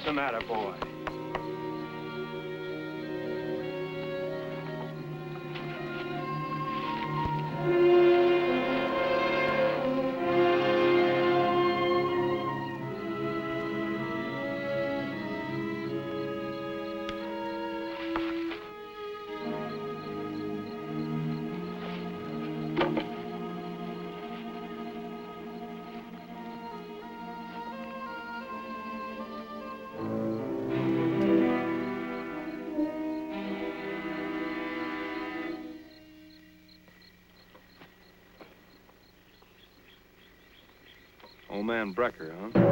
What's the matter, boy? Old man Brecker, huh?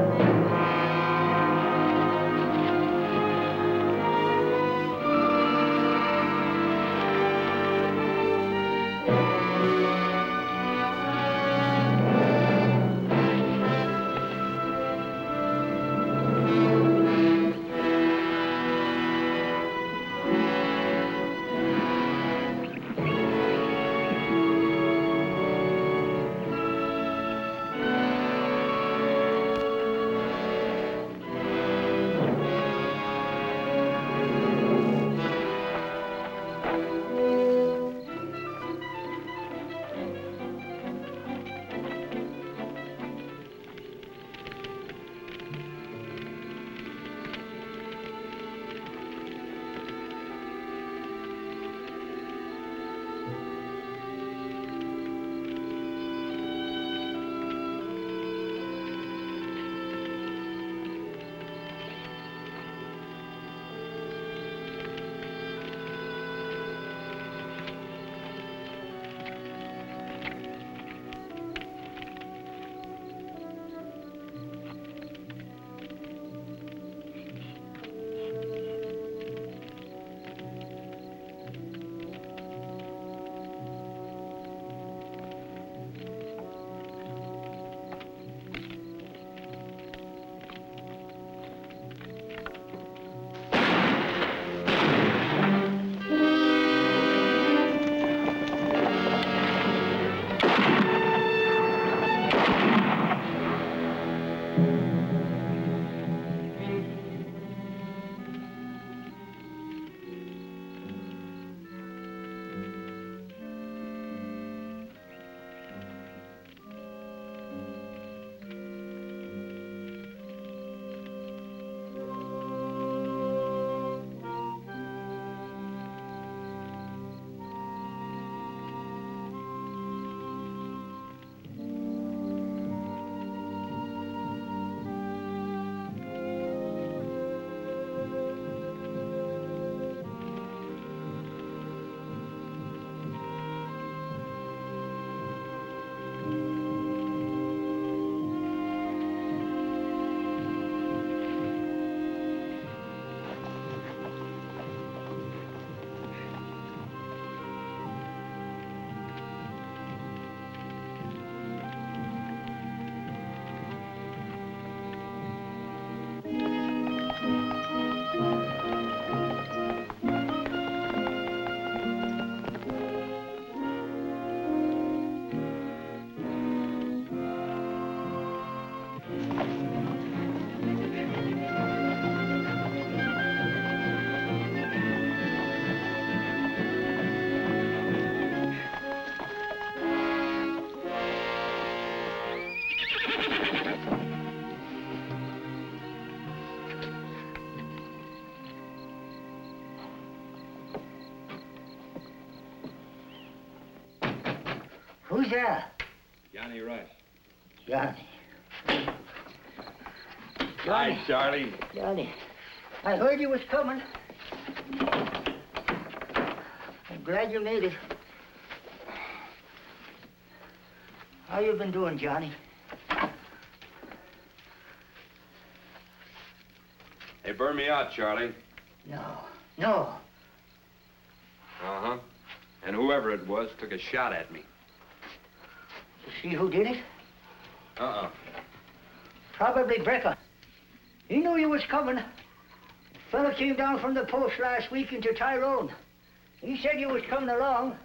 Who's there? Johnny Rush. Johnny. Hi, Charlie. Johnny, I heard you was coming. I'm glad you made it. How you been doing, Johnny? They burned me out, Charlie. No. Uh-huh. And whoever it was took a shot at me. You see who did it? Uh-uh. Probably Brecker. He knew you was coming. The fellow came down from the post last week into Tyrone. He said you was coming along.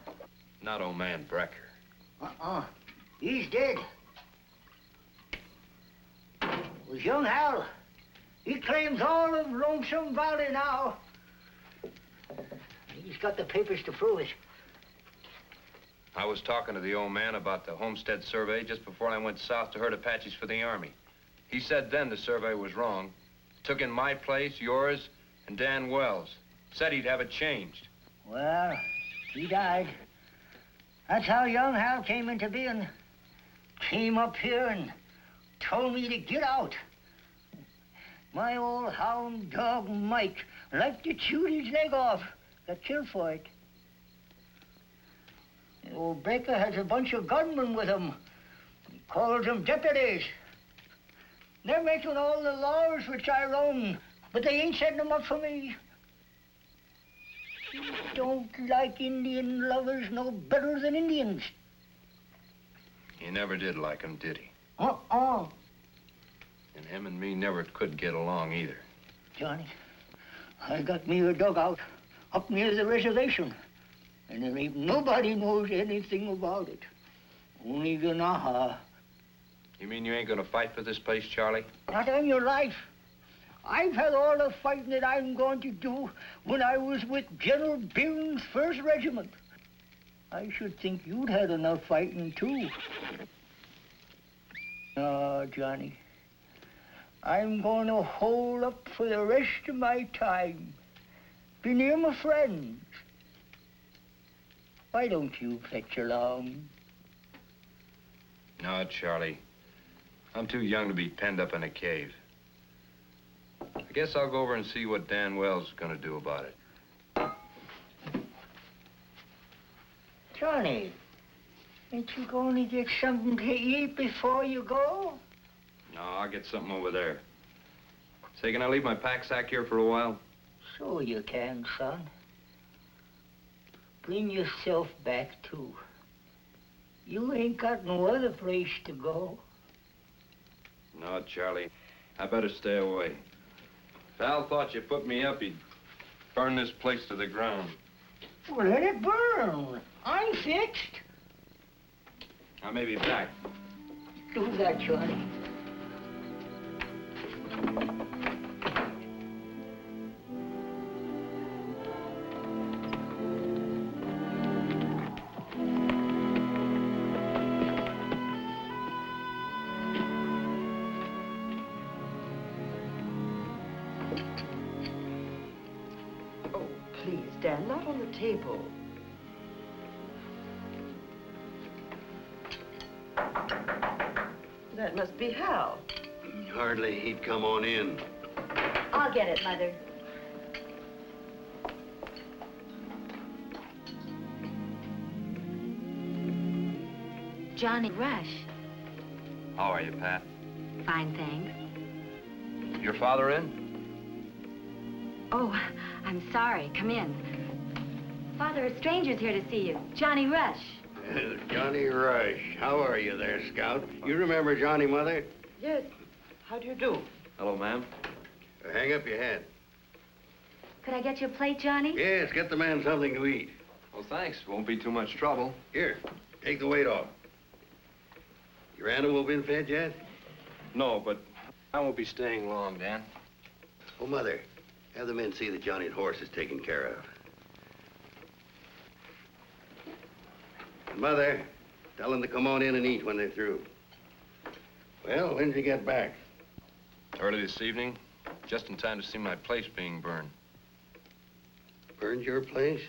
Not old man Brecker. Uh-uh. He's dead. It was young Hal. He claims all of Lonesome Valley now. He's got the papers to prove it. I was talking to the old man about the homestead survey just before I went south to herd Apaches for the Army. He said then the survey was wrong. Took in my place, yours, and Dan Wells. Said he'd have it changed. Well, he died. That's how young Hal came into being. Came up here and told me to get out. My old hound dog, Mike, liked to chew his leg off. Got killed for it. The old Baker has a bunch of gunmen with him. He calls them deputies. They're making all the laws for Tyrone, but they ain't setting them up for me. You don't like Indian lovers no better than Indians. He never did like him, did he? Uh-uh. And him and me never could get along either. Johnny, I got me a dugout up near the reservation. And there ain't nobody knows anything about it. Only Ganaha. You mean you ain't gonna fight for this place, Charlie? Not on your life. I've had all the fighting that I'm going to do when I was with General Bill's 1st Regiment. I should think you'd had enough fighting, too. No, Johnny. I'm going to hold up for the rest of my time. Be near my friends. Why don't you fetch along? No, Charlie. I'm too young to be penned up in a cave. I guess I'll go over and see what Dan Wells is gonna do about it. Johnny, ain't you going to get something to eat before you go? No, I'll get something over there. Say, can I leave my pack sack here for a while? So you can, son. Bring yourself back, too. You ain't got no other place to go. No, Charlie. I better stay away. If Al thought you put me up, he'd burn this place to the ground. Well, let it burn. I'm fixed. I may be back. Do that, Johnny. Dan, not on the table. That must be Hal. Hardly. He'd come on in. I'll get it, Mother. Johnny Rush. How are you, Pat? Fine, thanks. Your father in? Oh, I'm sorry. Come in. Father, a stranger's here to see you. Johnny Rush. Johnny Rush. How are you there, Scout? You remember Johnny, Mother? Yes. How do you do? Hello, ma'am. Hang up your hat. Could I get you a plate, Johnny? Yes, get the man something to eat. Well, thanks. Won't be too much trouble. Here, take the weight off. Your animal been fed yet? No, but I won't be staying long, Dan. Oh, Mother, have the men see that Johnny's horse is taken care of. And Mother, tell them to come on in and eat when they're through. Well, when did you get back? Early this evening, just in time to see my place being burned. Burned your place?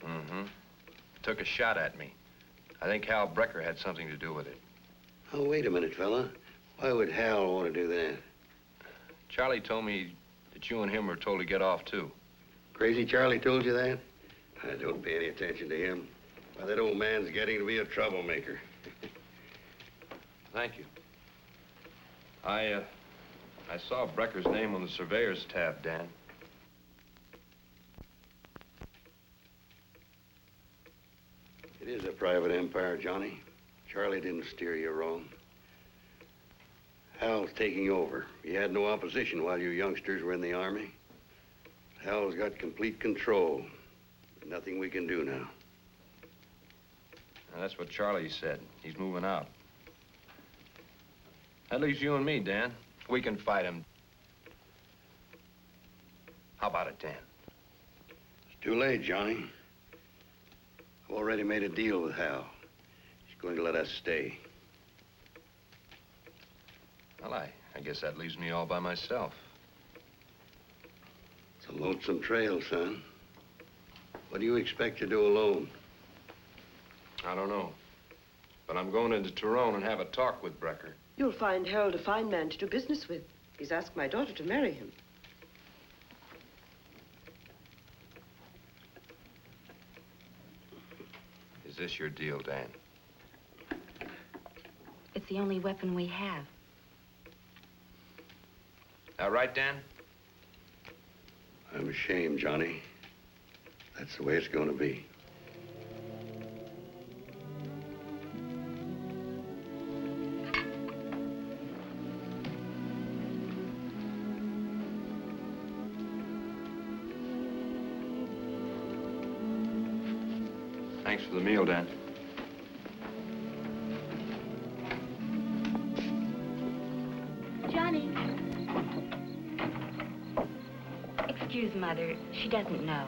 Mm-hmm. Took a shot at me. I think Hal Brecker had something to do with it. Oh, wait a minute, fella. Why would Hal want to do that? Charlie told me that you and him were told to get off, too. Crazy Charlie told you that? I don't pay any attention to him. Why, that old man's getting to be a troublemaker. Thank you. I saw Brecker's name on the surveyor's tab, Dan. It is a private empire, Johnny. Charlie didn't steer you wrong. Hal's taking over. He had no opposition while you youngsters were in the Army. Hal's got complete control. Nothing we can do now. Now, that's what Charlie said. He's moving out. That leaves you and me, Dan. We can fight him. How about it, Dan? It's too late, Johnny. I've already made a deal with Hal. He's going to let us stay. Well, I guess that leaves me all by myself. It's a lonesome trail, son. What do you expect to do alone? I don't know. But I'm going into Tyrone and have a talk with Brecker. You'll find Harold a fine man to do business with. He's asked my daughter to marry him. Is this your deal, Dan? It's the only weapon we have. That right, Dan? I'm ashamed, Johnny. That's the way it's going to be. Thanks for the meal, Dan. Johnny. Excuse Mother. She doesn't know.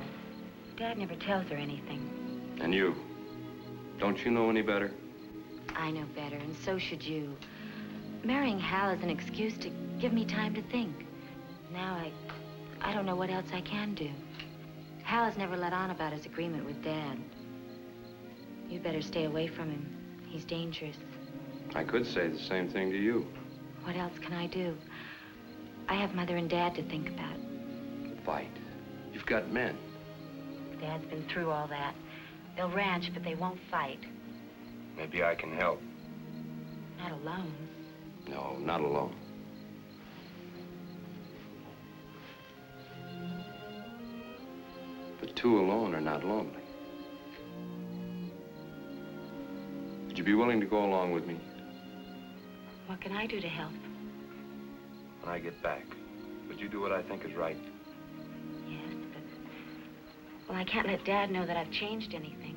Dad never tells her anything. And you? Don't you know any better? I know better, and so should you. Marrying Hal is an excuse to give me time to think. Now I don't know what else I can do. Hal has never let on about his agreement with Dad. You'd better stay away from him. He's dangerous. I could say the same thing to you. What else can I do? I have Mother and Dad to think about. Fight. You've got men. Dad's been through all that. They'll ranch, but they won't fight. Maybe I can help. Not alone. No, not alone. But two alone are not lonely. Would you be willing to go along with me? What can I do to help? When I get back, would you do what I think is right? Yes, but... Well, I can't let Dad know that I've changed anything.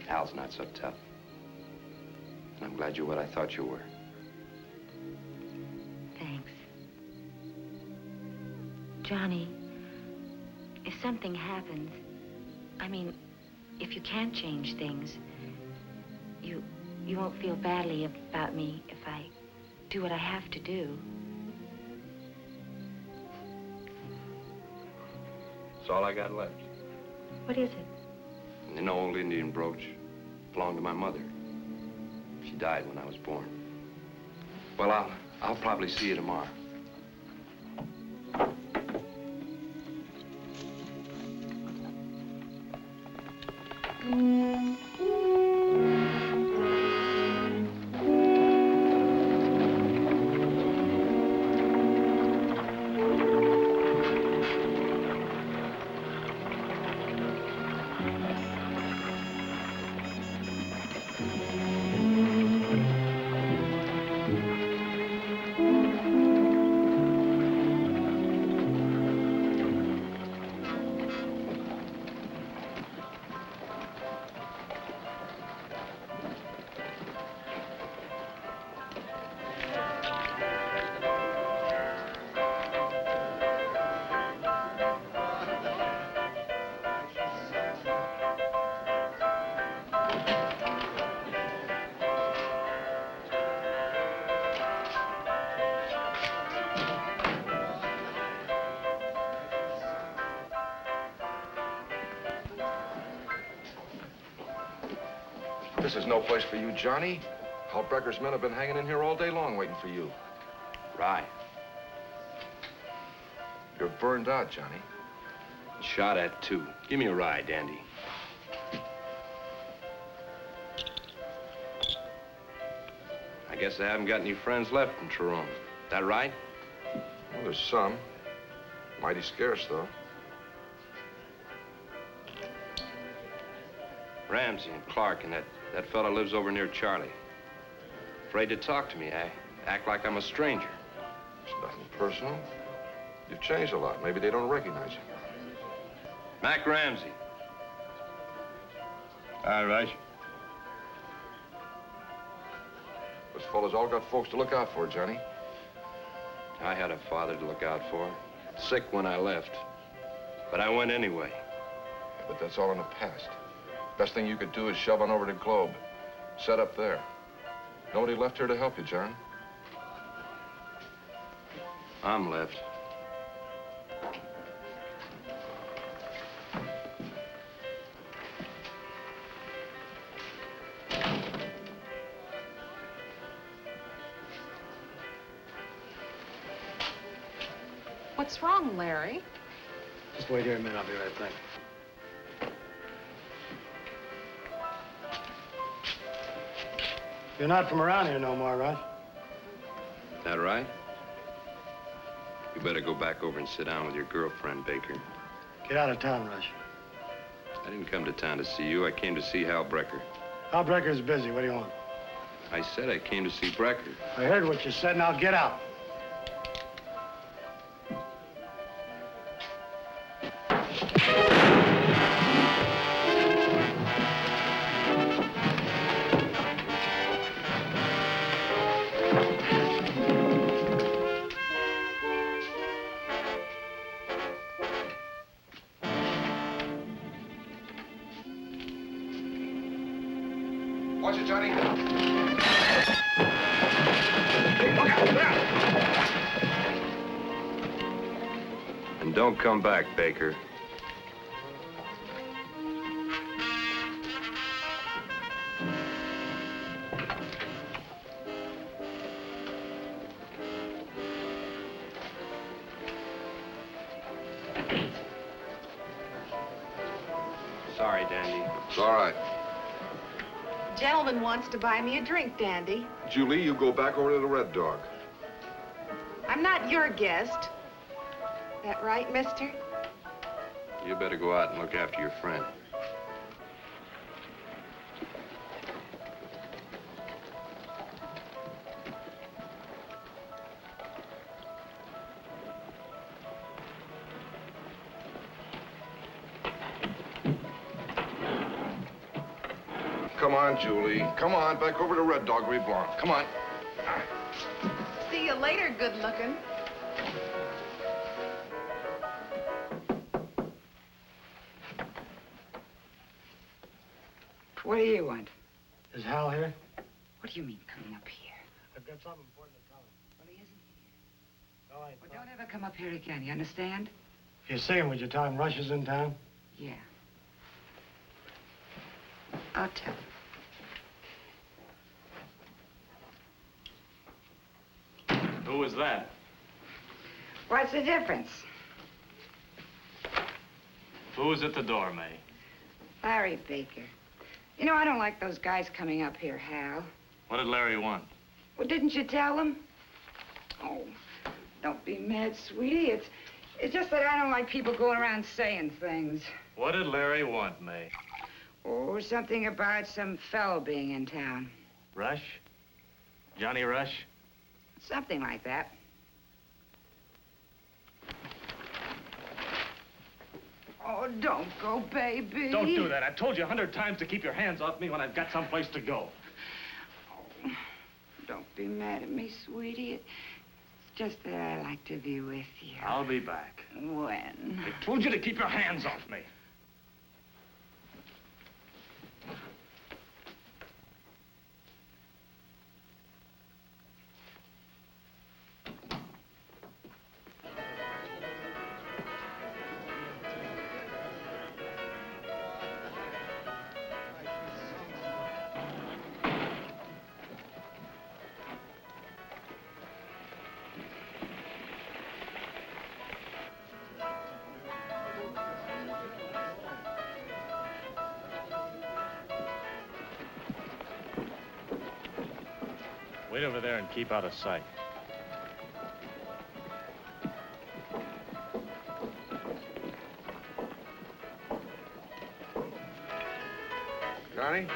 Hal's not so tough. And I'm glad you're what I thought you were. Thanks. Johnny, if something happens, I mean, if you can't change things, you won't feel badly about me if I do what I have to do. It's all I got left. What is it? An old Indian brooch. Belonged to my mother. She died when I was born. Well, I'll probably see you tomorrow. This is no place for you, Johnny. Hal Brecker's men have been hanging in here all day long waiting for you. Right. You're burned out, Johnny. Shot at, too. Give me a ride, Andy. I guess I haven't got any friends left in Tyrone. That right? Well, there's some. Mighty scarce, though. Ramsey and Clark and that fella lives over near Charlie. Afraid to talk to me, eh? Act like I'm a stranger. It's nothing personal. You've changed a lot. Maybe they don't recognize you. Mac Ramsey. All right. Those fellas all got folks to look out for, Johnny. I had a father to look out for. sick when I left. But I went anyway. But that's all in the past. Best thing you could do is shove on over to Globe. Set up there. Nobody left here to help you, John. I'm left. What's wrong, Larry? Just wait here a minute, I'll be right back. You're not from around here no more, right? That right? You better go back over and sit down with your girlfriend, Baker. Get out of town, Rush. I didn't come to town to see you. I came to see Hal Brecker. Hal Brecker's busy. What do you want? I said I came to see Brecker. I heard what you said, now get out. Watch it, Johnny. And don't come back, Baker. Sorry, Dandy. It's all right. Gentleman wants to buy me a drink, Dandy. Julie, you go back over to the Red Dog. I'm not your guest. That right, mister? You better go out and look after your friend. Come on, Julie. Come on, back over to Red Dog where you belong. Come on. See you later, good looking. What do you want? Is Hal here? What do you mean coming up here? I've got something important to tell him. Well, he isn't here. All right. Well, don't ever come up here again, you understand? If you see him, would you tell him Rush is in town? Yeah. I'll tell him. Who was that? What's the difference? Who was at the door, May? Larry Baker. You know, I don't like those guys coming up here, Hal. What did Larry want? Well, didn't you tell him? Oh, don't be mad, sweetie. It's just that I don't like people going around saying things. What did Larry want, May? Oh, something about some fellow being in town. Rush? Johnny Rush? Something like that. Oh, don't go, baby. Don't do that. I've told you 100 times to keep your hands off me when I've got someplace to go. Oh, don't be mad at me, sweetie. It's just that I like to be with you. I'll be back. When? I told you to keep your hands off me. Wait over there and keep out of sight. Johnny?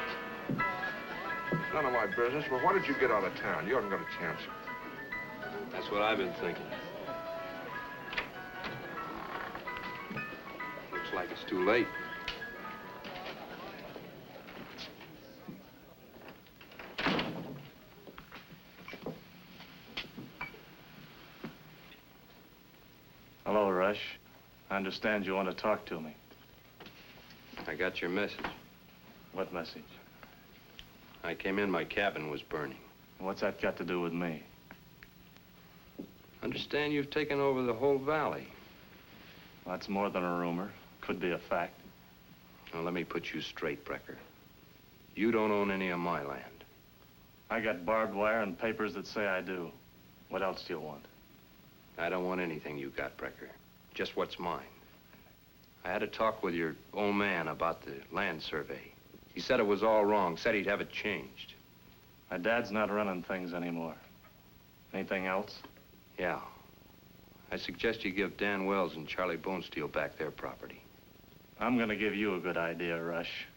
None of my business, but why did you get out of town? You haven't got a chance. That's what I've been thinking. Looks like it's too late. Hello, I understand you want to talk to me. I got your message. What message? I came in, my cabin was burning. What's that got to do with me? Understand you've taken over the whole valley. That's more than a rumor. Could be a fact. Now, let me put you straight, Brecker. You don't own any of my land. I got barbed wire and papers that say I do. What else do you want? I don't want anything you got, Brecker. Just what's mine. I had a talk with your old man about the land survey. He said it was all wrong, said he'd have it changed. My dad's not running things anymore. Anything else? Yeah. I suggest you give Dan Wells and Charlie Bonesteel back their property. I'm gonna give you a good idea, Rush.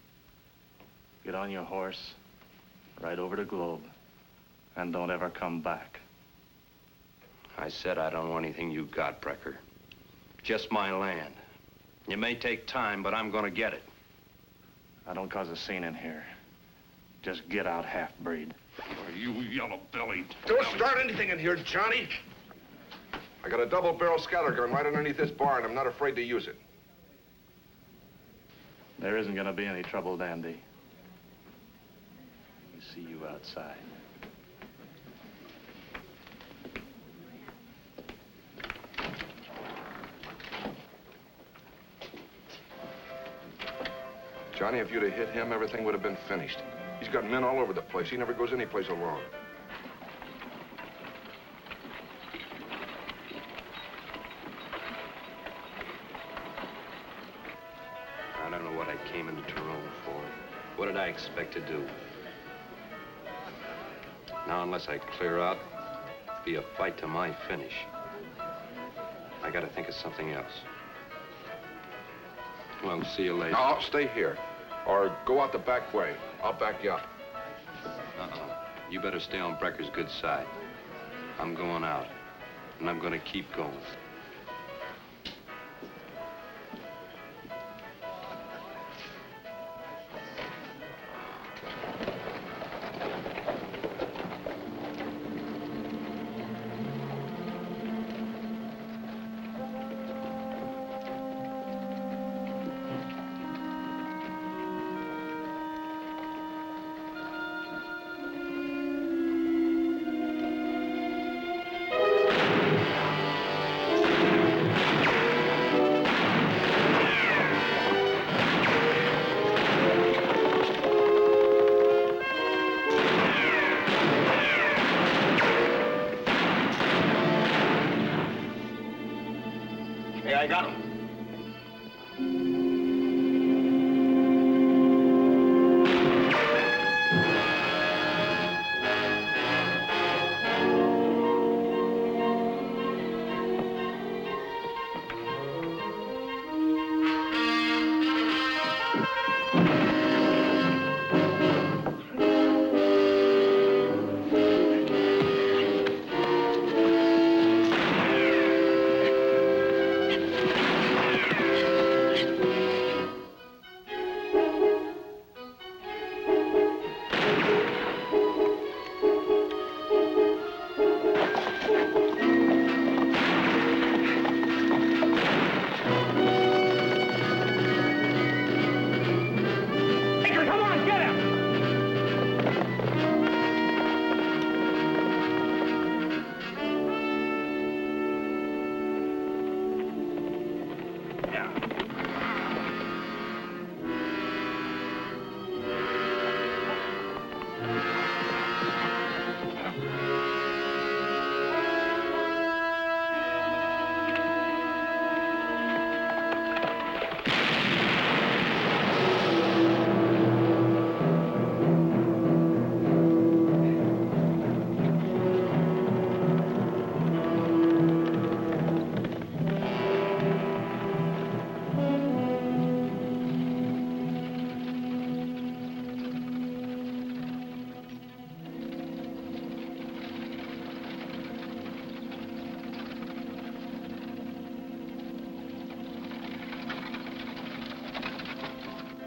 Get on your horse, ride over to Globe, and don't ever come back. I said I don't want anything you got, Brecker. Just my land. It may take time, but I'm gonna get it. I don't cause a scene in here. Just get out, half-breed. You yellow-bellied. Don't start anything in here, Johnny. I got a double-barrel scatter gun right underneath this bar, and I'm not afraid to use it. There isn't gonna be any trouble, Dandy. We see you outside. Johnny, if you'd have hit him, everything would have been finished. He's got men all over the place. He never goes any place alone. I don't know what I came into Tyrone for. What did I expect to do? Now, unless I clear out, it'll be a fight to my finish. I gotta think of something else. Well, see you later. No, stay here. Or go out the back way. I'll back you up. You better stay on Brecker's good side. I'm going out, and I'm gonna keep going. I got him.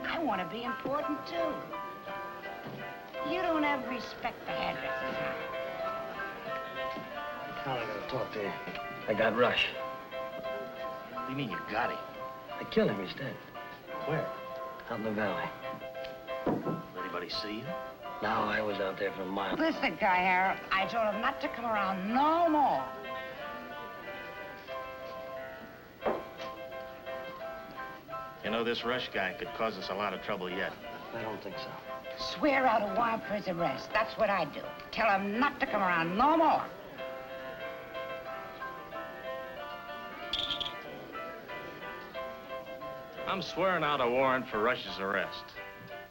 I want to be important, too. You don't have respect for hairdressers, huh? Now I gotta talk to you. I got Rush. What do you mean you got him? I killed him. He's dead. Where? Out in the valley. Did anybody see you? No, I was out there for a mile. Listen, Guy Harrell, I told him not to come around no more. You know, this Rush guy could cause us a lot of trouble yet. I don't think so. Swear out a warrant for his arrest. That's what I do. Tell him not to come around no more. I'm swearing out a warrant for Rush's arrest.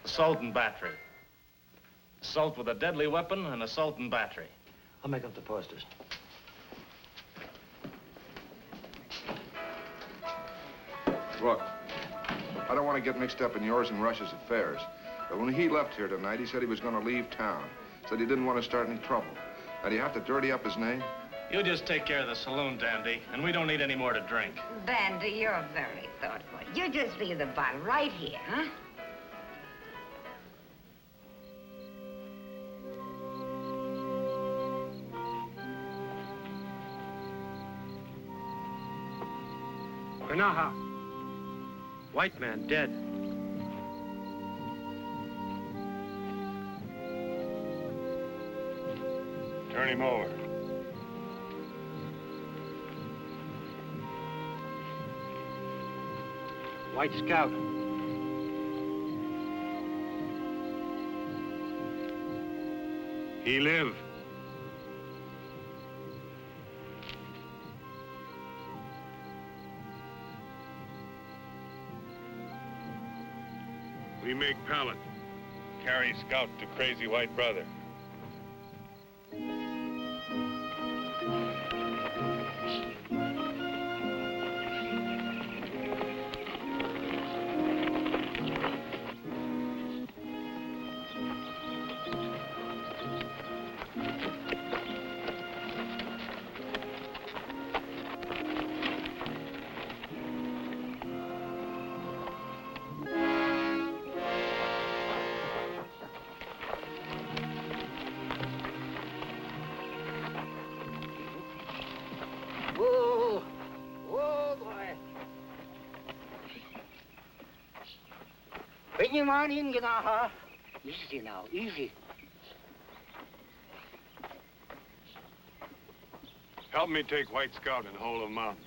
Assault and battery. Assault with a deadly weapon and assault and battery. I'll make up the posters. Look, I don't want to get mixed up in yours and Rush's affairs, but when he left here tonight, he said he was going to leave town. Said he didn't want to start any trouble. Now, do you have to dirty up his name? You just take care of the saloon, Dandy, and we don't need any more to drink. Bandy, you're very thoughtful. You just leave the bottle right here, huh? Ganaha. White man dead. Turn him over. White Scout. He live. We make pallet. Carry Scout to crazy white brother. Whoa! Whoa, boy! Bring him on in, Ganaha. Easy now, easy. Help me take White Scout and hold him mountain.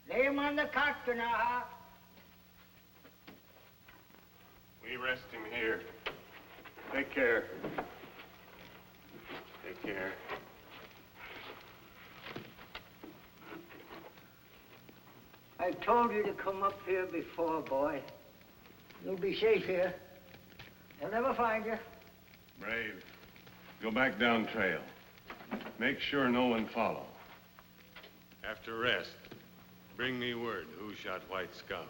Lay him on the cot, Ganaha. We rest him here. Take care. Take care. I told you to come up here before, boy. You'll be safe here. They'll never find you. Brave. Go back down trail. Make sure no one follow. After rest, bring me word who shot White Scout.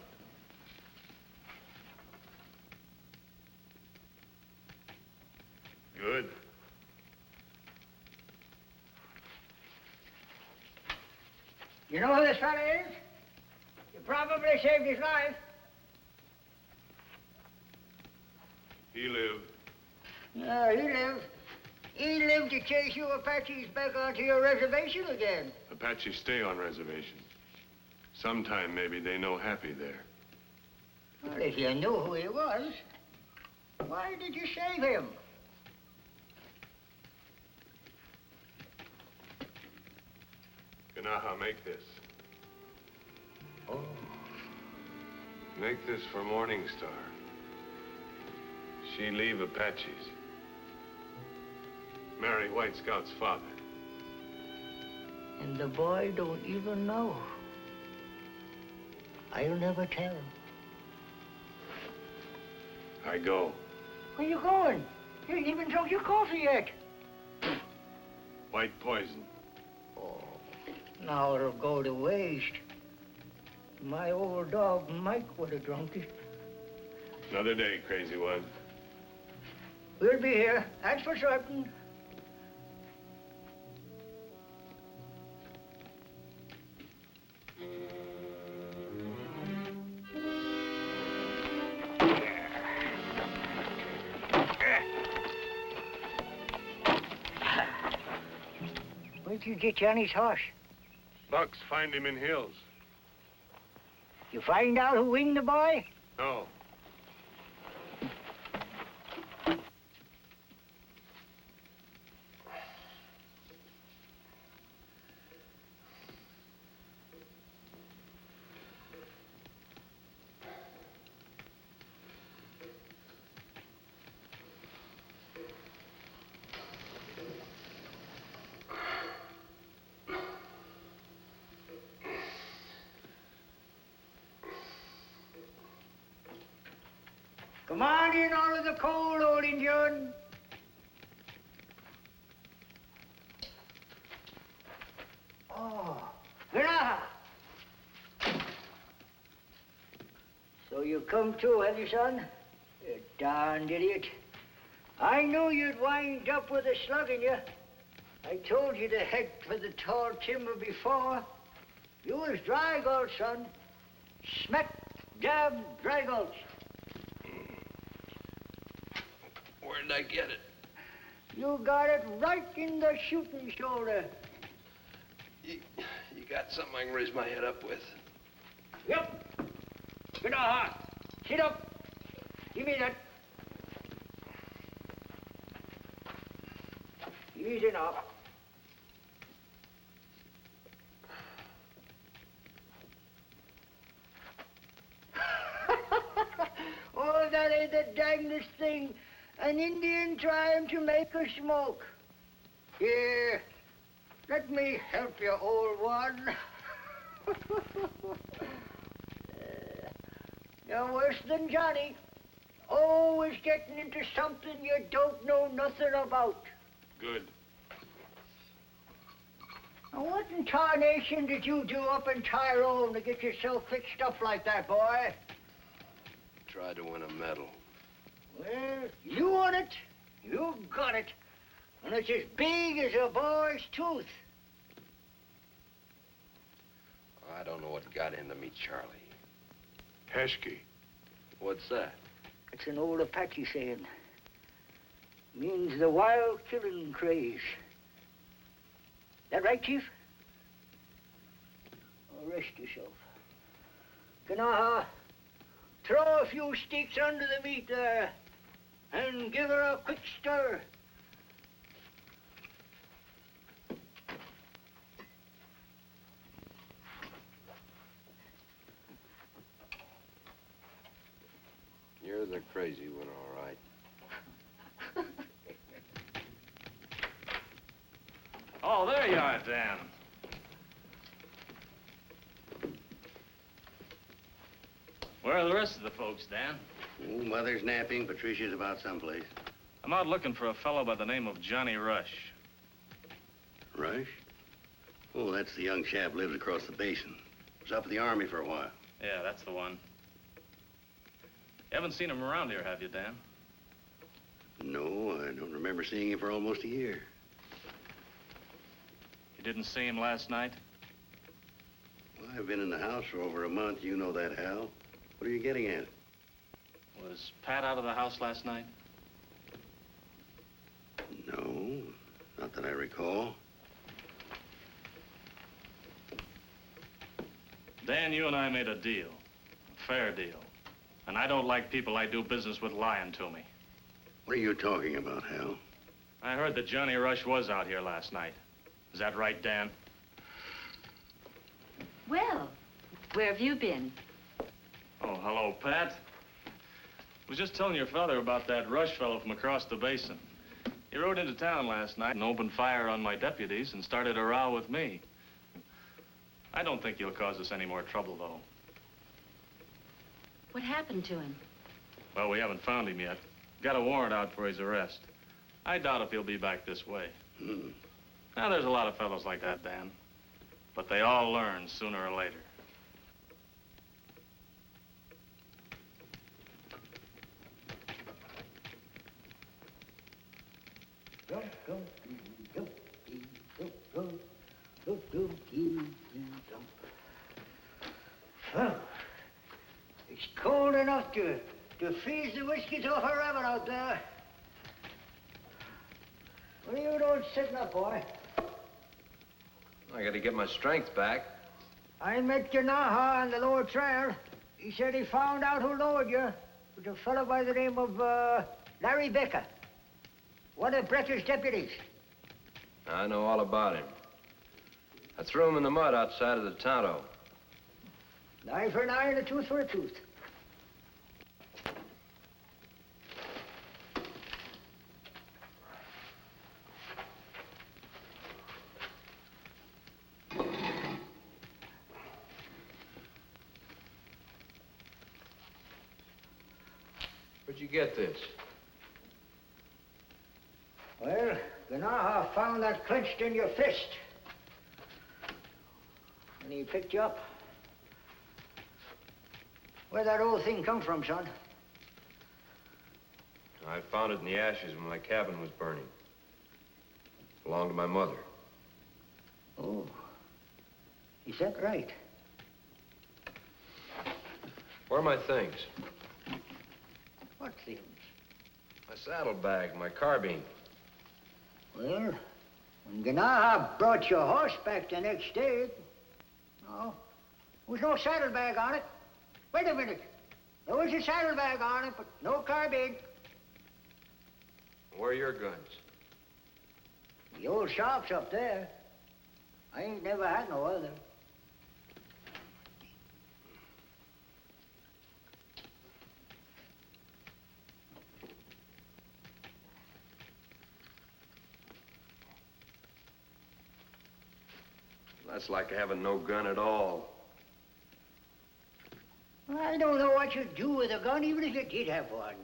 Good. You know who this fella is? You probably saved his life. He lived. Yeah, he lived. He lived to chase you Apaches back onto your reservation again. Apaches stay on reservation. Sometime maybe they know happy there. Well, if you knew who he was, why did you save him? Ganaha, make this. Oh. Make this for Morning Star. She leave Apaches. Marry White Scout's father. And the boy don't even know. I'll never tell him. I go. Where you going? You ain't even drunk your coffee yet. White poison. Oh, now it'll go to waste. My old dog, Mike, would have drunk it. Another day, crazy one. We'll be here, that's for certain. you get Johnny's horse? Bucks find him in hills. You find out who winged the boy? No. Come on in out of the cold, old Injun. Oh, Granada. So you come too, have you, son? You darned idiot. I knew you'd wind up with a slug in you. I told you to head for the tall timber before. You was dry gulch, son. Smack, dab, dry gulch. Where did I get it? You got it right in the shooting shoulder. You got something I can raise my head up with? Yep. Get on. Sit up. Give me that. Easy now. Oh, that ain't the dangest thing. An Indian trying to make a smoke. Here, let me help you, old one. You're worse than Johnny. Always getting into something you don't know nothing about. Good. Now, what in tarnation did you do up in Tyrone to get yourself fixed up like that, boy? Tried to win a medal. Well, you won it. You got it. And it's as big as a boy's tooth. I don't know what got into me, Charlie. Heskey. What's that? It's an old Apache saying. Means the wild killing craze. That right, Chief? Oh, rest yourself. Kanaha, throw a few sticks under the meat there and give her a quick stir. You're the crazy one, all right. Oh, there you are, Dan. Where are the rest of the folks, Dan? Oh, Mother's napping. Patricia's about someplace. I'm out looking for a fellow by the name of Johnny Rush. Rush? Oh, that's the young chap lives across the basin. Was up at the Army for a while. Yeah, that's the one. You haven't seen him around here, have you, Dan? No, I don't remember seeing him for almost a year. You didn't see him last night? Well, I've been in the house for over a month. You know that, Hal. What are you getting at? Was Pat out of the house last night? No, not that I recall. Dan, you and I made a deal. A fair deal. And I don't like people I do business with lying to me. What are you talking about, Hal? I heard that Johnny Rush was out here last night. Is that right, Dan? Well, where have you been? Oh, hello, Pat. I was just telling your father about that Rush fellow from across the basin. He rode into town last night and opened fire on my deputies and started a row with me. I don't think he'll cause us any more trouble, though. What happened to him? Well, we haven't found him yet. Got a warrant out for his arrest. I doubt if he'll be back this way. Now, there's a lot of fellows like that, Dan. But they all learn sooner or later. Well, it's cold enough to freeze the whiskey to a rabbit out there. What are you doing sitting up, boy? I gotta get my strength back. I met Ganaha on the lower trail. He said he found out who lowered you. It was a fellow by the name of Larry Becker, one of Brecker's deputies. I know all about him. I threw him in the mud outside of the Tonto. An eye for an eye and a tooth for a tooth. Where'd you get this? Well, Ganaha found that clenched in your fist. And he picked you up. Where'd that old thing come from, son? I found it in the ashes when my cabin was burning. It belonged to my mother. Oh. Is that right? Where are my things? What things? My saddlebag, my carbine. Well, when Ganaha brought your horse back the next day, no, there was no saddlebag on it. Wait a minute. There was a saddlebag on it, but no carbine. Where are your guns? The old shop's up there. I ain't never had no other. That's like having no gun at all. I don't know what you'd do with a gun, even if you did have one.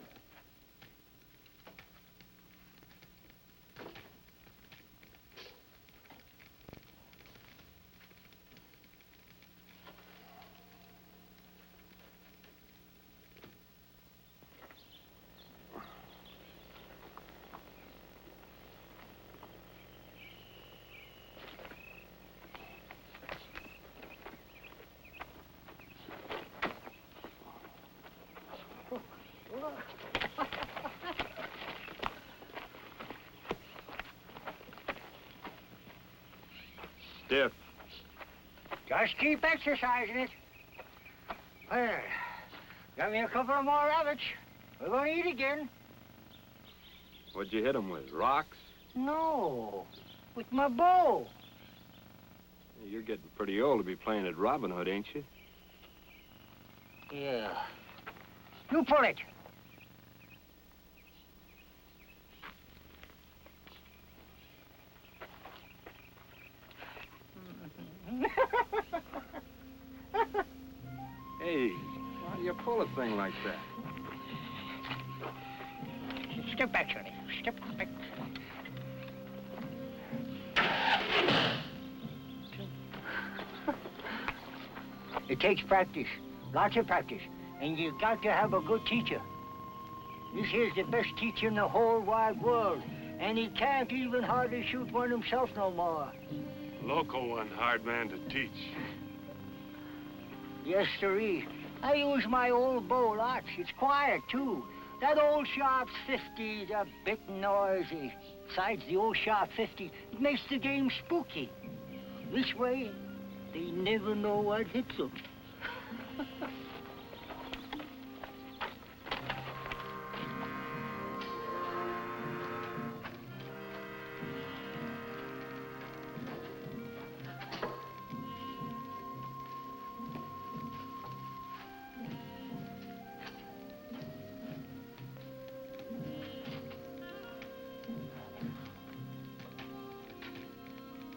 Stiff. Just keep exercising it. Well, got me a couple of more rabbits. We're going to eat again. What'd you hit him with, rocks? No, with my bow. You're getting pretty old to be playing at Robin Hood, ain't you? Yeah. You pull it. Hey, why do you pull a thing like that? Step back, Sonny. Step back. It takes practice, lots of practice, and you've got to have a good teacher. This here's the best teacher in the whole wide world, and he can't even hardly shoot one himself no more. Local one, hard man to teach. Yes, sirree. I use my old bow lots. It's quiet, too. That old sharp 50's a bit noisy. Besides, the old sharp 50, it makes the game spooky. This way, they never know what hits them.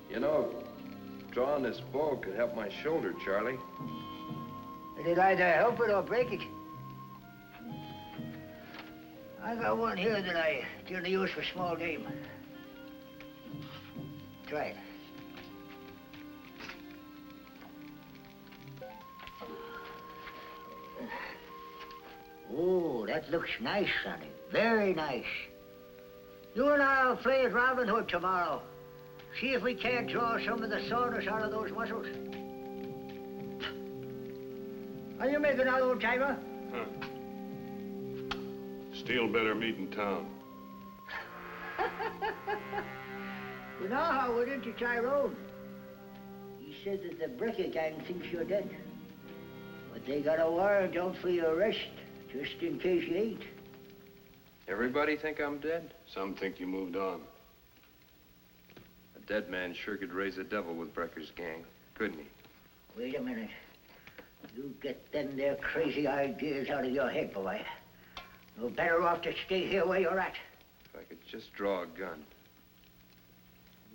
You know, drawing this bow could help my shoulder, Charlie. It'd either help it or break it. I got one here that I generally use for small game. Try it. Oh, that looks nice, Sonny. Very nice. You and I'll play at Robin Hood tomorrow. See if we can't draw some of the soreness out of those muscles. Are you making out, old timer? Huh. Still better meet in town. You know how we're into Tyrone. said that the Brecker gang thinks you're dead. But they got a warrant out for your arrest, just in case you ain't. Everybody think I'm dead? Some think you moved on. A dead man sure could raise the devil with Brecker's gang, couldn't he? Wait a minute. You get them there crazy ideas out of your head, boy. You're better off to stay here where you're at. If I could just draw a gun.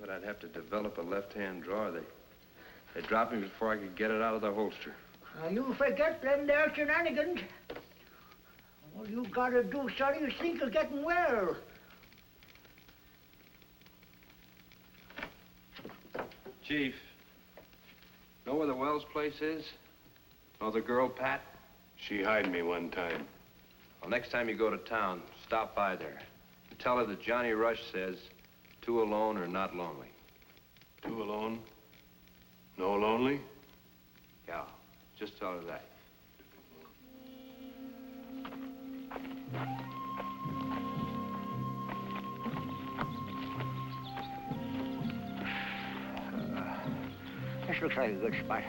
But I'd have to develop a left-hand draw. They'd drop me before I could get it out of the holster. Now, you forget them there shenanigans. All you gotta do, sonny, is think of getting well. Chief, know where the Wells place is? Know the girl, Pat? She hired me one time. Well, next time you go to town, stop by there. Tell her that Johnny Rush says, 2 alone or not lonely. 2 alone? No lonely? Yeah, just tell her that. This looks like a good spot.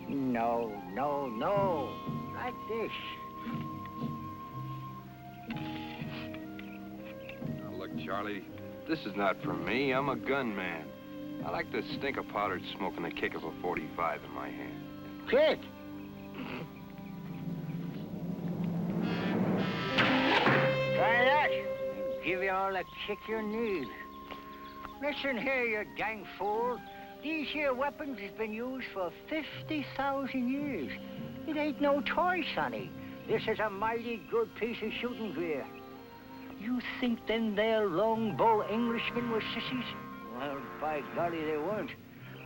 No, no, no. Like this. Now, look, Charlie, this is not for me. I'm a gunman. I like the stink of powdered smoke and the kick of a 45 in my hand. Kick? Try that. It'll give you all the kick you need. Listen here, you dang fool. These here weapons has been used for 50,000 years. It ain't no toy, sonny. This is a mighty good piece of shooting gear. You think them there longbow Englishmen were sissies? Well, by golly, they weren't.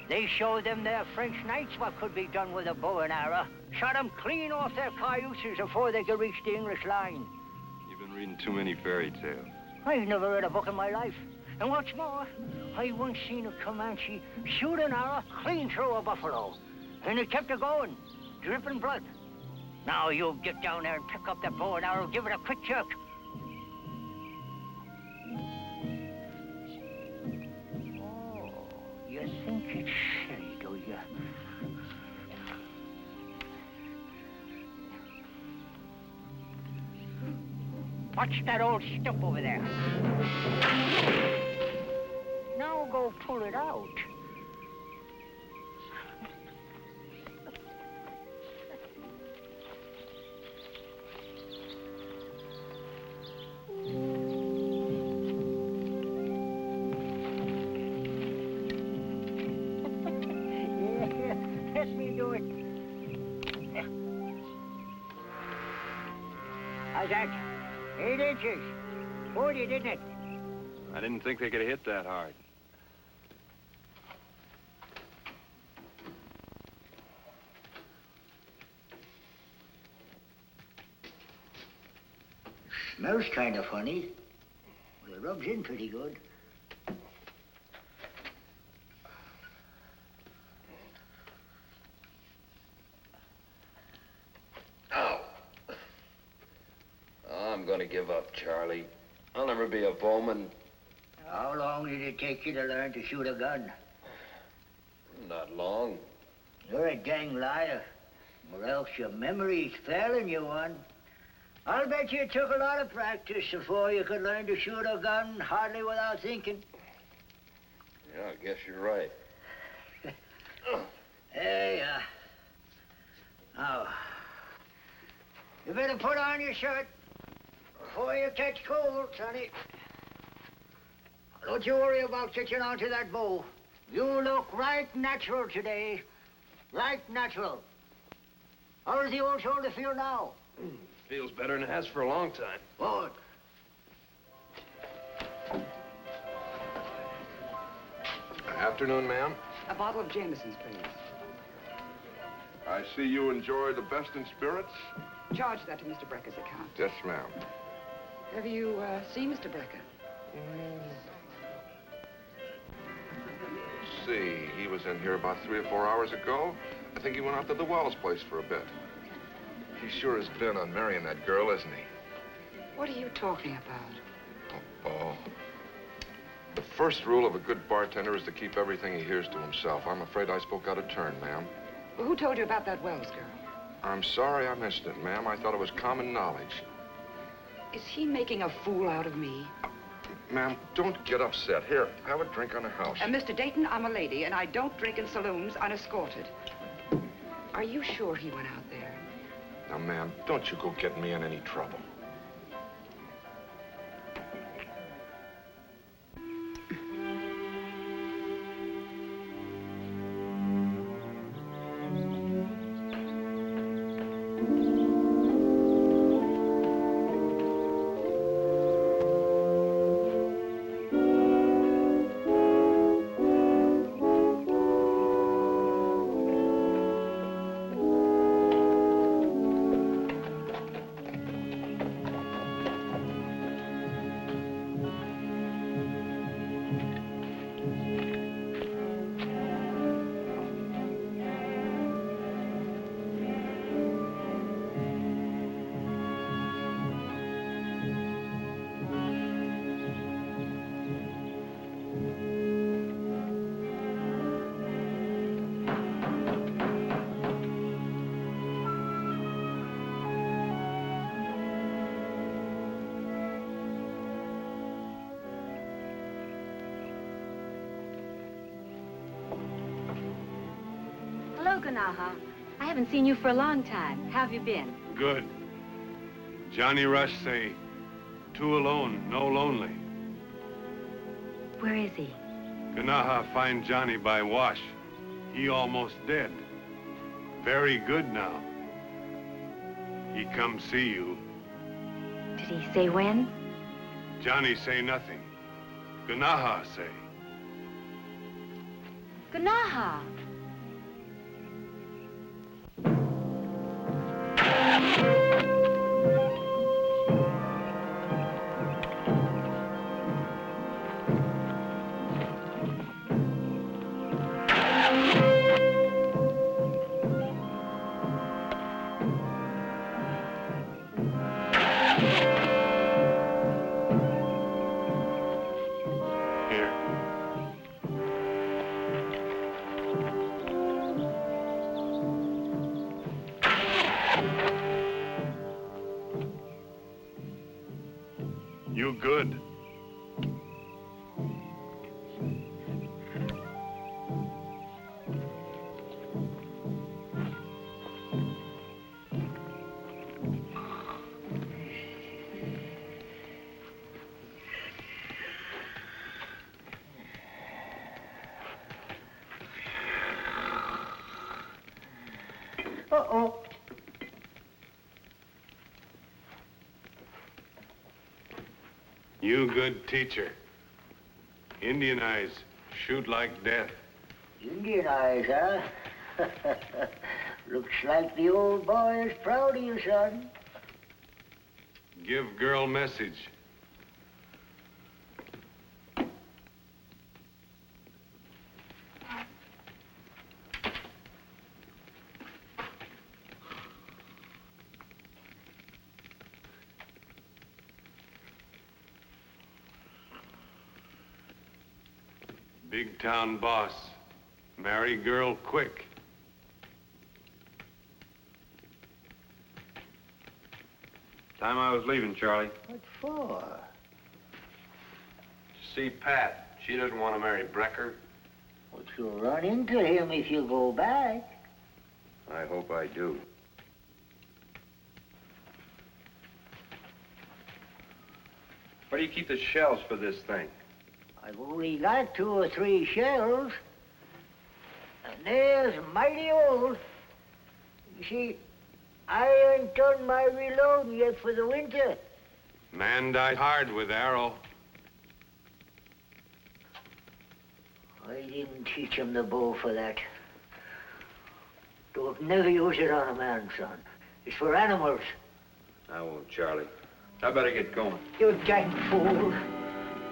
They showed them there French knights what could be done with a bow and arrow. Shot them clean off their cayuses before they could reach the English line. You've been reading too many fairy tales. I've never read a book in my life. And what's more, I once seen a Comanche shoot an arrow clean through a buffalo. And it kept it going, dripping blood. Now you get down there and pick up that bow and arrow, give it a quick jerk. Oh, you think it's silly, do you? Watch that old stump over there. Now go pull it out. Yeah, let me do it. How's that? 8 inches. 40, didn't it? I didn't think they could hit that hard. Smells kind of funny. Well, it rubs in pretty good. Oh, I'm gonna give up, Charlie. I'll never be a bowman. How long did it take you to learn to shoot a gun? Not long. You're a dang liar. Or else your memory's failing you one. I'll bet you it took a lot of practice before you could learn to shoot a gun hardly without thinking. Yeah, I guess you're right. There you are. Now, you better put on your shirt before you catch cold, sonny. Don't you worry about catching onto that bow. You look right natural today. Right natural. How does the old shoulder feel now? Feels better than it has for a long time. Good. Afternoon, ma'am. A bottle of Jameson's, please. I see you enjoy the best in spirits. Charge that to Mr. Brecker's account. Yes, ma'am. Have you seen Mr. Brecker? See, he was in here about 3 or 4 hours ago. I think he went out to the Wells place for a bit. He sure is bent on marrying that girl, isn't he? What are you talking about? Oh. The first rule of a good bartender is to keep everything he hears to himself. I'm afraid I spoke out of turn, ma'am. Well, who told you about that Wells girl? I'm sorry I missed it, ma'am. I thought it was common knowledge. Is he making a fool out of me? Ma'am, don't get upset. Here, have a drink on the house. Mr. Dayton, I'm a lady, and I don't drink in saloons unescorted. Are you sure he went out there? Now, ma'am, don't you go getting me in any trouble. Hello, Ganaha. I haven't seen you for a long time. How have you been? Good. Johnny Rush say, two alone, no lonely. Where is he? Ganaha find Johnny by wash. He almost dead. Very good now. He come see you. Did he say when? Johnny say nothing. Ganaha say. Ganaha! You good. Uh-oh. You good teacher. Indian eyes, shoot like death. Indian eyes, huh? Looks like the old boy is proud of you, son. Give girl message. Big town boss. Marry girl quick. Time I was leaving, Charlie. What for? To see Pat. She doesn't want to marry Brecker. Well, you'll run into him if you go back. I hope I do. Where do you keep the shells for this thing? I've only got 2 or 3 shells. And they're mighty old. You see, I ain't done my reloading yet for the winter. Man died hard with arrow. I didn't teach him the bow for that. Don't never use it on a man, son. It's for animals. I won't, Charlie. I better get going. You dang fool.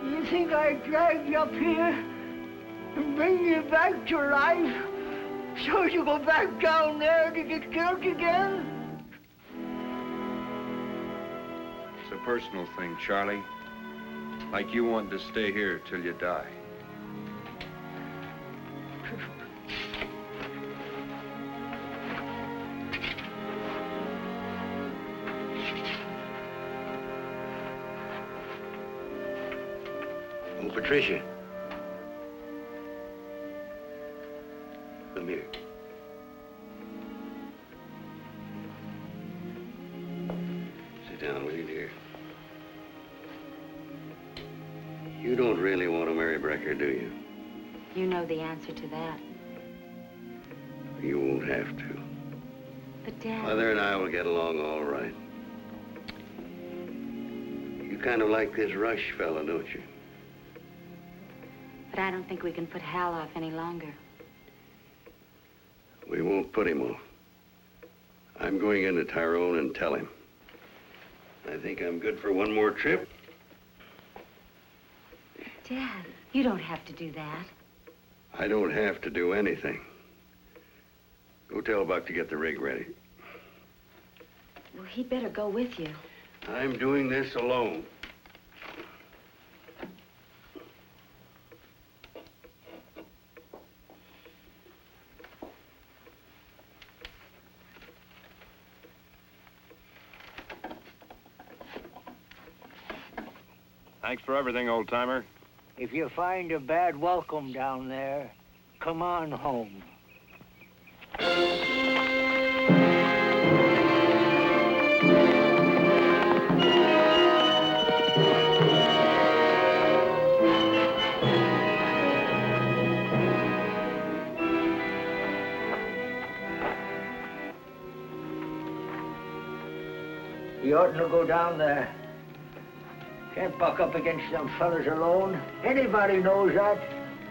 You think I'd drag you up here and bring you back to life so you go back down there to get killed again? It's a personal thing, Charlie. Like you wanted to stay here till you die. Oh, Patricia. Come here. Sit down, will you, dear? You don't really want to marry Brecker, do you? You know the answer to that. You won't have to. But, Dad... Mother and I will get along all right. You kind of like this Rush fella, don't you? But I don't think we can put Hal off any longer. We won't put him off. I'm going into Tyrone and tell him. I think I'm good for one more trip. Dad, you don't have to do that. I don't have to do anything. Go tell Buck to get the rig ready. Well, he'd better go with you. I'm doing this alone. Thanks for everything, old-timer. If you find a bad welcome down there, come on home. You oughtn't to go down there. Can't buck up against them fellas alone. Anybody knows that.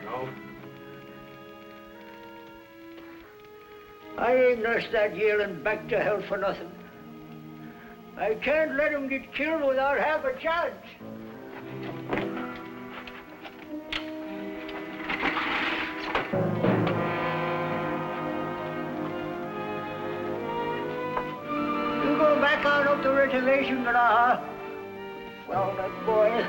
No. I ain't nursed that yelling back to hell for nothing. I can't let him get killed without half a chance. You go back on up the reservation, Grandma. Well, that boy.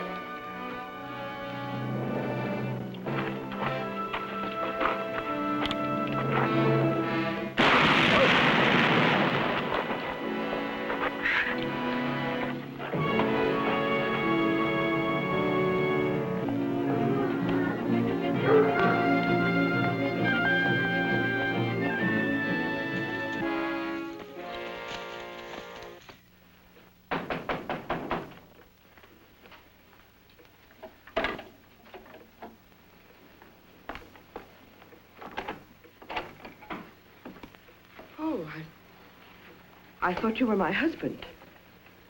I thought you were my husband.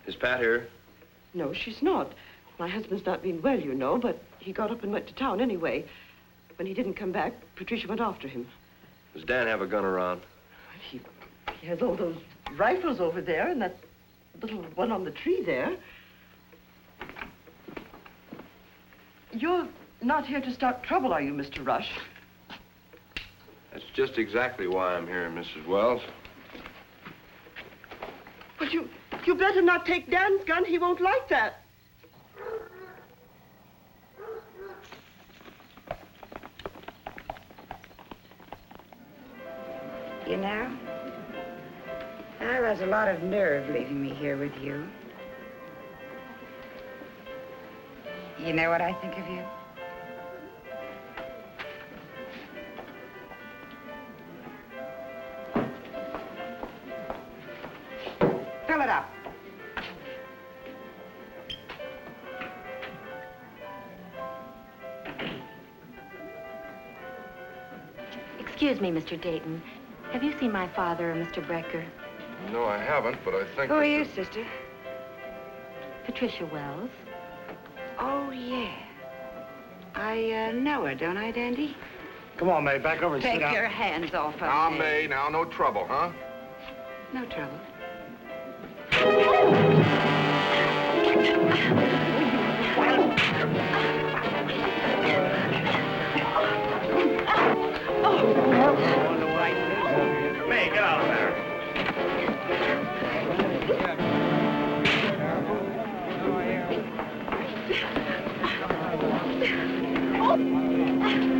Is Pat here? No, she's not. My husband's not been well, you know, but he got up and went to town anyway. When he didn't come back, Patricia went after him. Does Dan have a gun around? He has all those rifles over there and that little one on the tree there. You're not here to start trouble, are you, Mr. Rush? That's just exactly why I'm here, Mrs. Wells. But you better not take Dan's gun. He won't like that. You know, I lost a lot of nerve leaving me here with you. You know what I think of you? Fill it up. Excuse me, Mr. Dayton. Have you seen my father or Mr. Brecker? No, I haven't, but I think... Who are you, sister? Patricia Wells. Oh, yeah. I know her, don't I, Dandy? Come on, May, back over and sit Take down. your hands off of Now, me. May, now, no trouble, huh? No trouble. May, get out of there.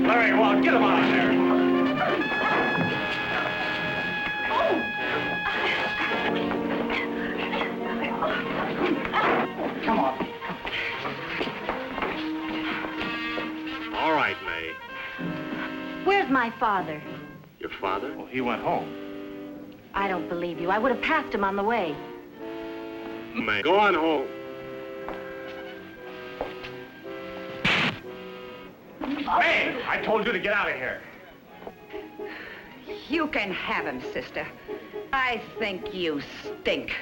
Larry, well, get him out of there. Come on. All right, May. Where's my father? Your father? Well, he went home. I don't believe you. I would have passed him on the way. May, go on home. May, I told you to get out of here. You can have him, sister. I think you stink.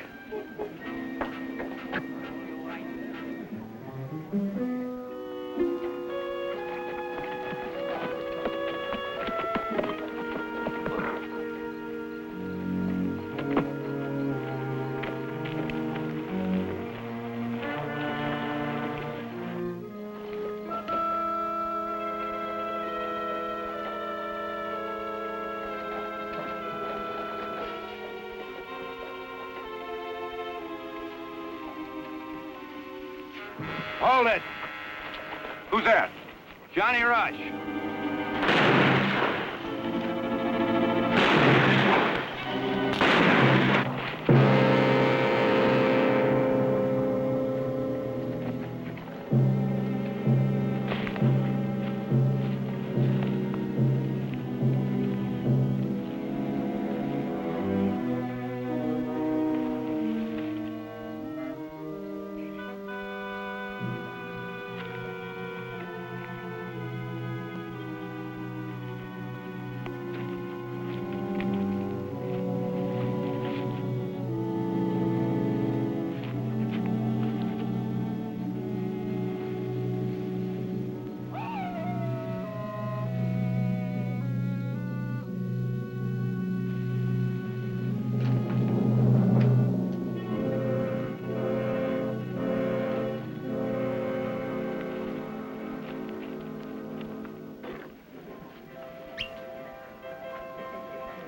Hold it. Who's that? Johnny Rush.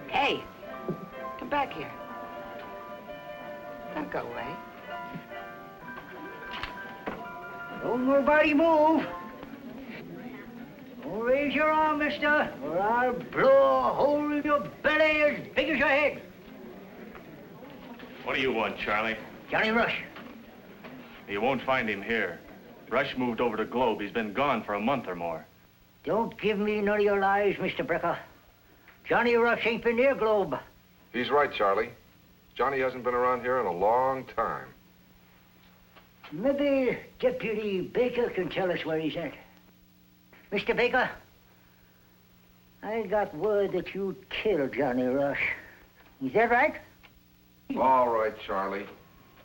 Hey, come back here. Don't go away. Don't nobody move. Don't raise your arm, mister, or I'll blow a hole in your belly as big as your head. What do you want, Charlie? Johnny Rush. You won't find him here. Rush moved over to Globe. He's been gone for a month or more. Don't give me none of your lies, Mr. Brecker. Johnny Rush ain't been near Globe. He's right, Charlie. Johnny hasn't been around here in a long time. Maybe Deputy Baker can tell us where he's at. Mr. Baker, I got word that you killed Johnny Rush. Is that right? All right, Charlie.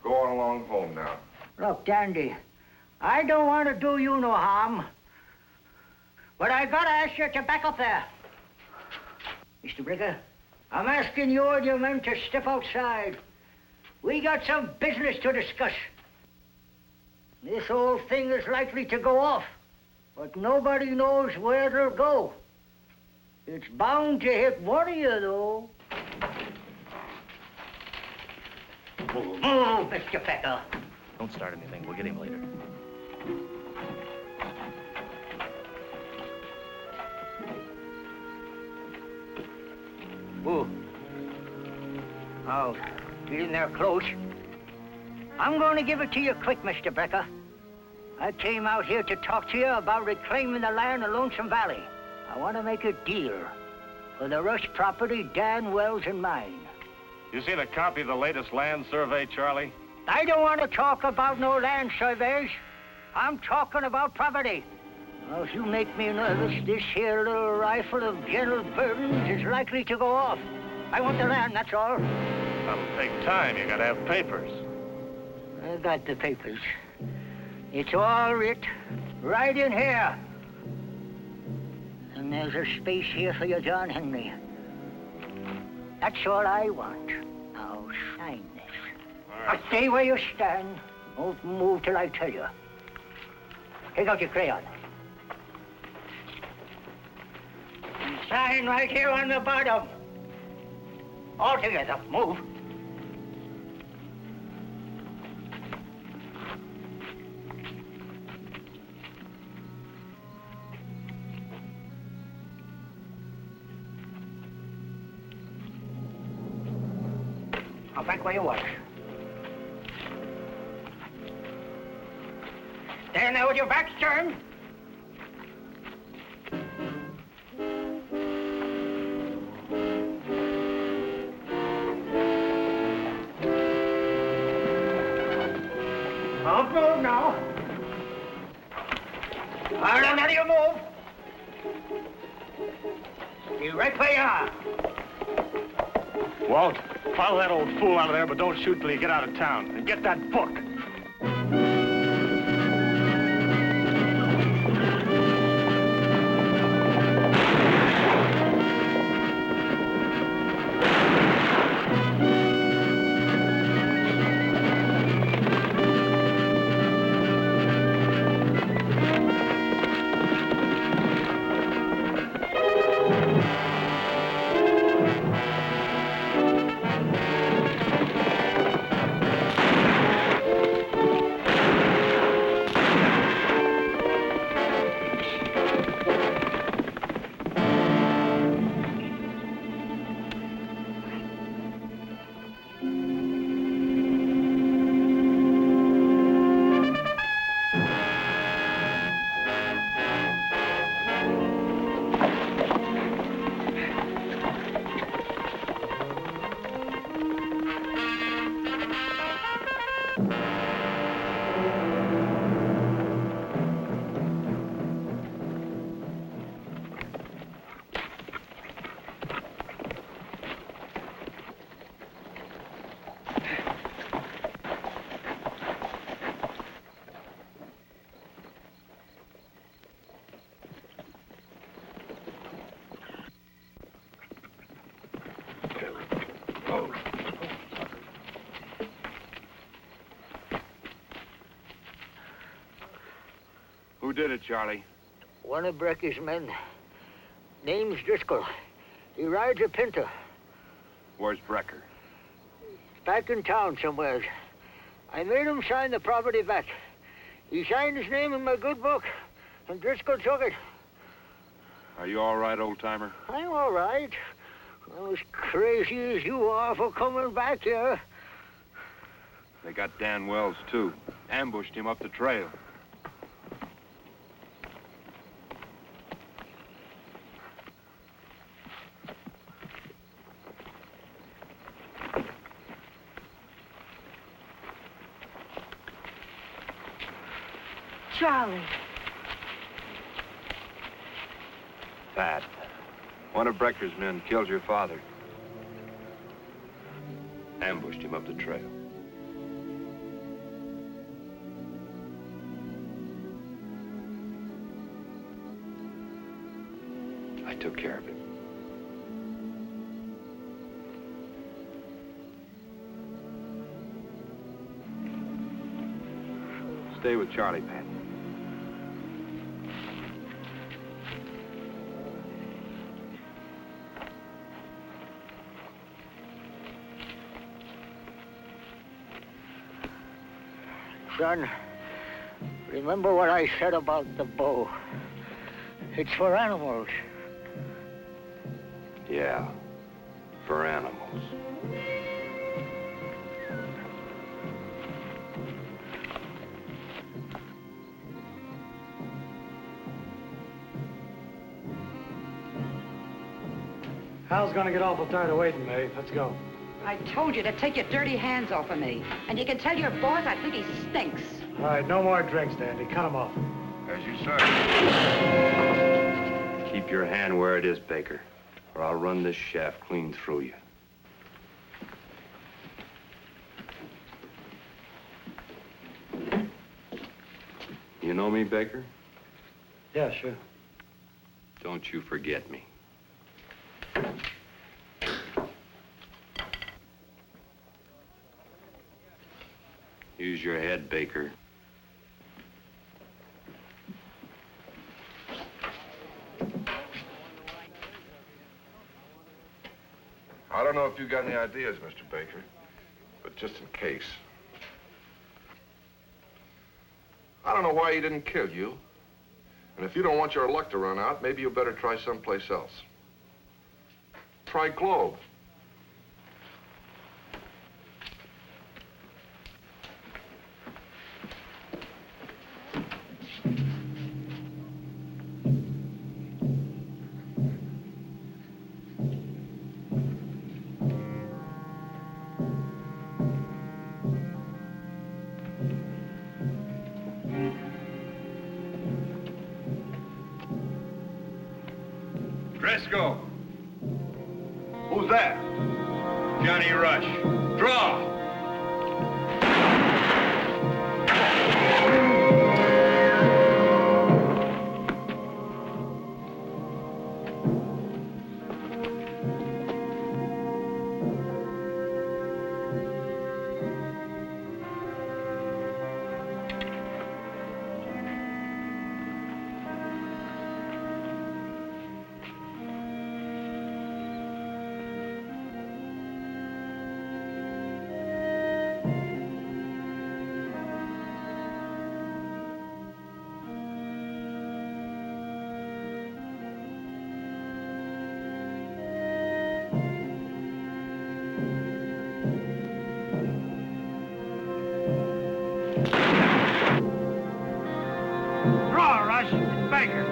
Go on along home now. Look, Dandy, I don't want to do you no harm, but I gotta ask you to back up there. Mr. Brecker, I'm asking you and your men to step outside. We got some business to discuss. This whole thing is likely to go off, but nobody knows where it'll go. It's bound to hit one of you, though. Move, Mr. Becker. Don't start anything. We'll get him later. Move. Now, get in there close. I'm going to give it to you quick, Mr. Becker. I came out here to talk to you about reclaiming the land in Lonesome Valley. I want to make a deal for the Rush property, Dan Wells and mine. You seen a copy of the latest land survey, Charlie? I don't want to talk about no land surveys. I'm talking about property. Well, if you make me nervous, this here little rifle of General Burton's is likely to go off. I want the land, that's all. That'll take time. You gotta have papers. I got the papers. It's all writ right in here. And there's a space here for you, John Henry. That's all I want. Now, sign this. All right. Now, stay where you stand. Don't move till I tell you. Take out your crayon. And sign right here on the bottom. All together. Move. Now, back where you was. Stand there with your back turned. Don't move now. All right, none of you move. Stay right where you are. Walt, follow that old fool out of there, but don't shoot till you get out of town. And get that book. Who did it, Charlie? One of Brecky's men. Name's Driscoll. He rides a pinto. Where's Brecker? Back in town somewhere. I made him sign the property back. He signed his name in my good book, and Driscoll took it. Are you all right, old-timer? I'm all right. I'm as crazy as you are for coming back here. They got Dan Wells, too. Ambushed him up the trail. Charlie. Pat, one of Brecker's men killed your father. Ambushed him up the trail. I took care of him. Stay with Charlie, Pat. Son, remember what I said about the bow. It's for animals. Yeah, for animals. Hal's gonna get awful tired of waiting, Maeve. Let's go. I told you to take your dirty hands off of me. And you can tell your boss I think he stinks. All right, no more drinks, Dandy. Cut them off. As you say. Keep your hand where it is, Baker, or I'll run this shaft clean through you. You know me, Baker? Yeah, sure. Don't you forget me. Use your head, Baker. I don't know if you got any ideas, Mr. Baker, but just in case. I don't know why he didn't kill you. And if you don't want your luck to run out, maybe you better try someplace else. Try Globe. Driscoll. Who's that? Johnny Rush. Draw! Draw, Rush. Baker.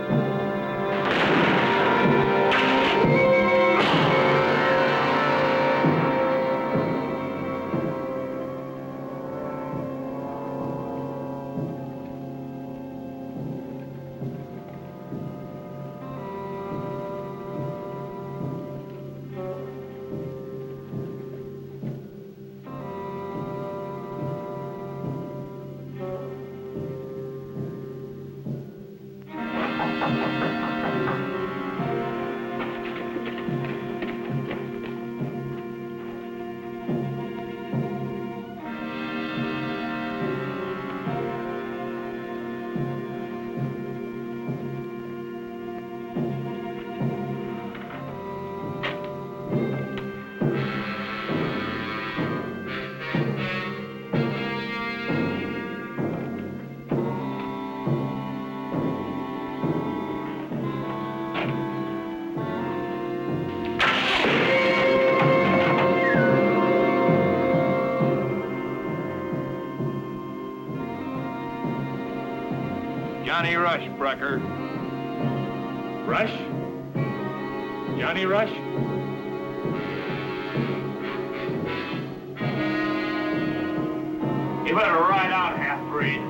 Johnny Rush, Brecker. Rush? Johnny Rush? You better ride out, half-breed.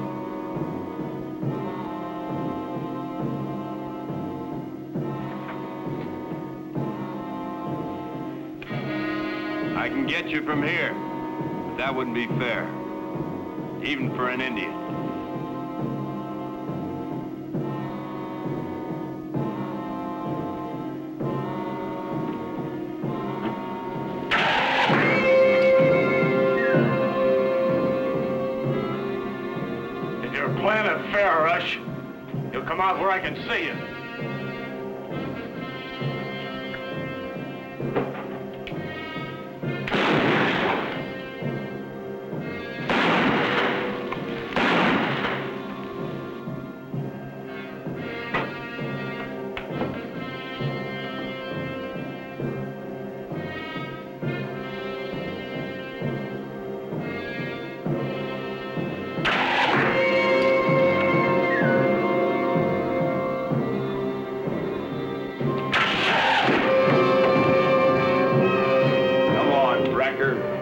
I can get you from here, but that wouldn't be fair, even for an Indian. If you're playing it fair, Rush, you'll come out where I can see you.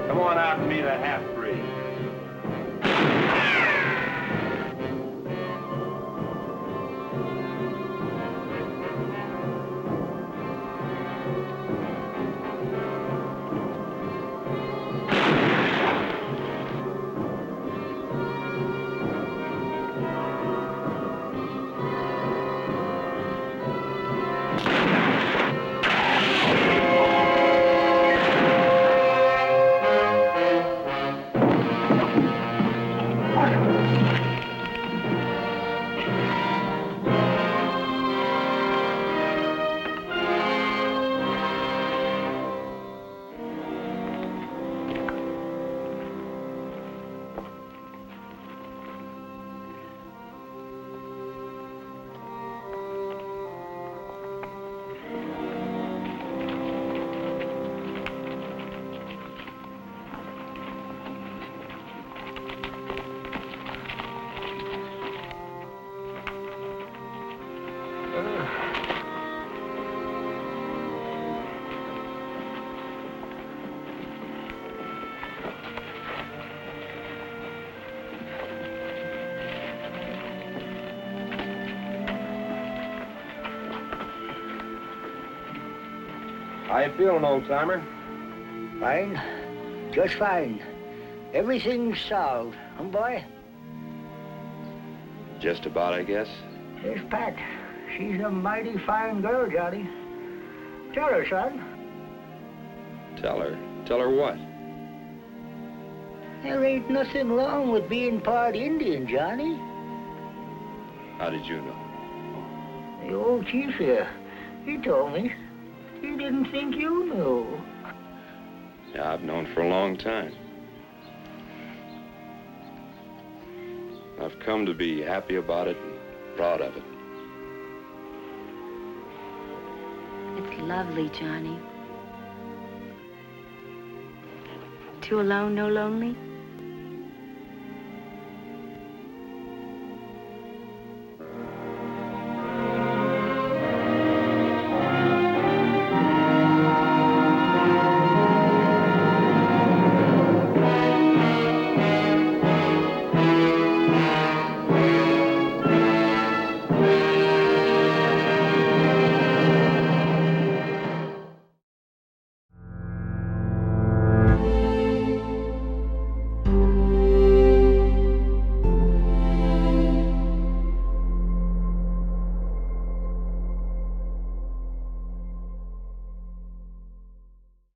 Come on out and meet a half-breed. How you feeling, old-timer? Fine. Just fine. Everything's solved, huh, boy? Just about, I guess. Here's Pat. She's a mighty fine girl, Johnny. Tell her, son. Tell her. Tell her what? There ain't nothing wrong with being part Indian, Johnny. How did you know? The old chief here, he told me. He didn't think you knew. Yeah, I've known for a long time. I've come to be happy about it and proud of it. It's lovely, Johnny. Too alone, no lonely?